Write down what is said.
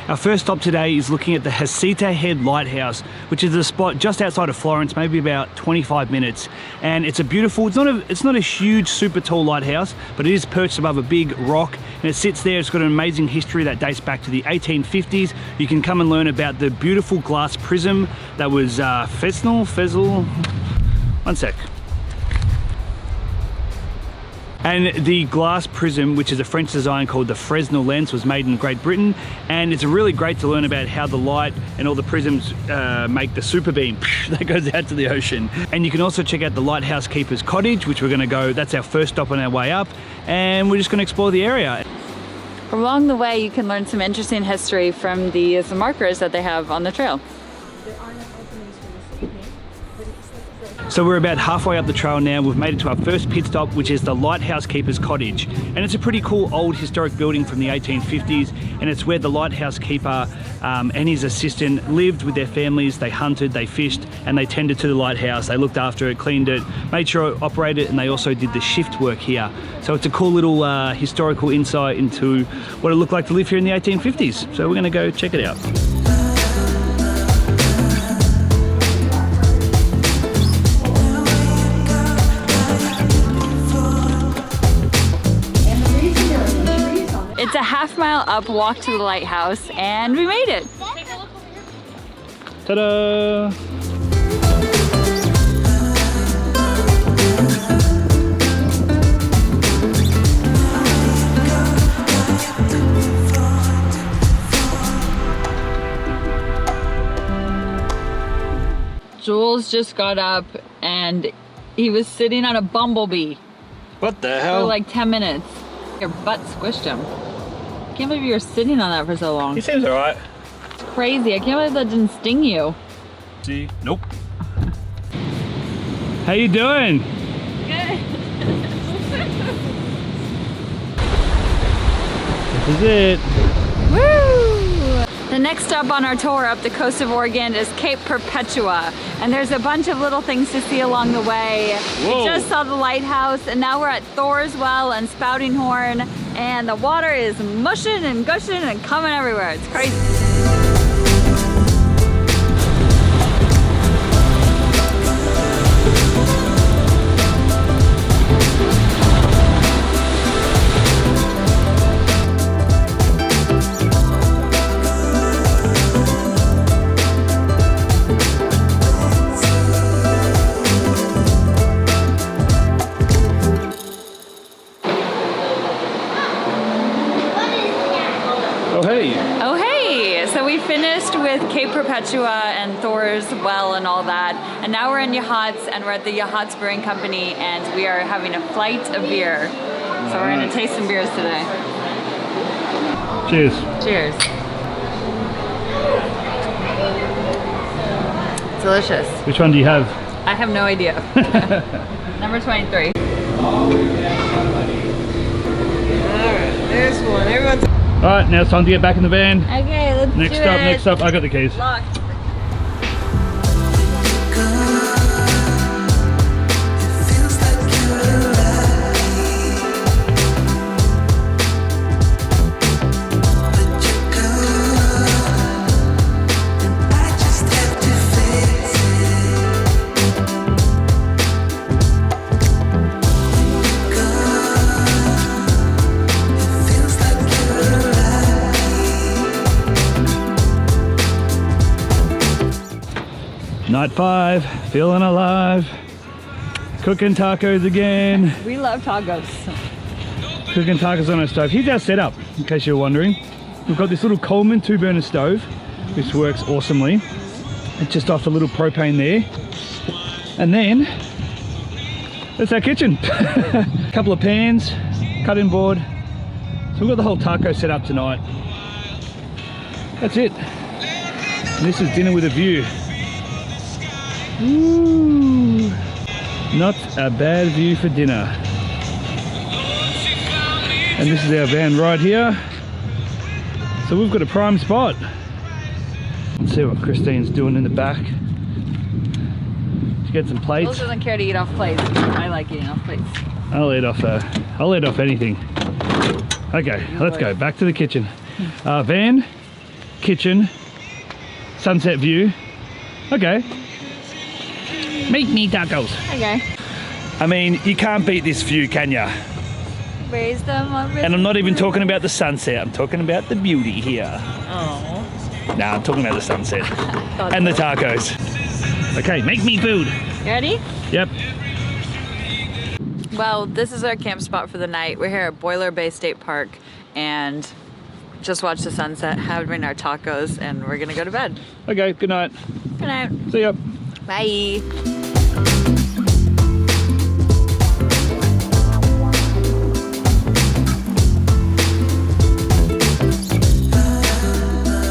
Our first stop today is looking at the Haceta Head Lighthouse, which is a spot just outside of Florence, maybe about 25 minutes. And it's a beautiful, it's not a huge, super tall lighthouse, but it is perched above a big rock, and it sits there. It's got an amazing history that dates back to the 1850s. You can come and learn about the beautiful glass prism that was one sec. And the glass prism, which is a French design called the Fresnel lens, was made in Great Britain. And it's really great to learn about how the light and all the prisms make the super beam that goes out to the ocean. And you can also check out the lighthouse keeper's cottage, which we're gonna go, that's our first stop on our way up. And we're just gonna explore the area. Along the way, you can learn some interesting history from the markers that they have on the trail. So we're about halfway up the trail now. We've made it to our first pit stop, which is the lighthouse keeper's cottage. And it's a pretty cool old historic building from the 1850s, and it's where the lighthouse keeper and his assistant lived with their families. They hunted, they fished, and they tended to the lighthouse. They looked after it, cleaned it, made sure it operated, and they also did the shift work here. So it's a cool little historical insight into what it looked like to live here in the 1850s. So we're gonna go check it out. It's a half-mile up walk to the lighthouse, and we made it. Ta-da! Jules just got up and he was sitting on a bumblebee. What the hell? For like 10 minutes. Your butt squished him. I can't believe you were sitting on that for so long. He seems alright. It's crazy. I can't believe that didn't sting you. See? Nope. How you doing? Good. This is it. Woo! The next stop on our tour up the coast of Oregon is Cape Perpetua. And there's a bunch of little things to see along the way. Whoa. We just saw the lighthouse, and now we're at Thor's well and Spouting Horn, and the water is mushing and gushing and coming everywhere. It's crazy. Oh hey! So we finished with Cape Perpetua and Thor's well and all that, and now we're in Yachats, and we're at the Yachats Brewing Company, and we are having a flight of beer. So we're gonna taste some beers today. Cheers. Cheers. Delicious. Which one do you have? I have no idea. Number 23. Alright, there's one. Everyone's. Alright, now it's time to get back in the van. Okay, let's do it. Next up, I got the keys. Locked. Night 5, feeling alive. Cooking tacos again. We love tacos. Cooking tacos on our stove. Here's our setup, in case you're wondering. We've got this little Coleman 2-burner stove, which works awesomely. It's just off a little propane there. And then, that's our kitchen. A couple of pans, cutting board. So we've got the whole taco set up tonight. That's it. And this is dinner with a view. Ooh, not a bad view for dinner. And this is our van right here. So we've got a prime spot. Let's see what Christine's doing in the back. She get some plates. Jules doesn't care to eat off plates. I like eating off plates. I'll eat off anything. Okay, let's go back to the kitchen. Van, kitchen, sunset view. Okay. Make me tacos. Okay. I mean, you can't beat this view, can ya? Raise them up. And I'm not even talking about the sunset. I'm talking about the beauty here. Oh. Nah, I'm talking about the sunset. And the tacos. Okay, make me food. You ready? Yep. Well, this is our camp spot for the night. We're here at Boiler Bay State Park and just watched the sunset, having our tacos, and we're gonna go to bed. Okay, good night. Good night. See ya. Bye.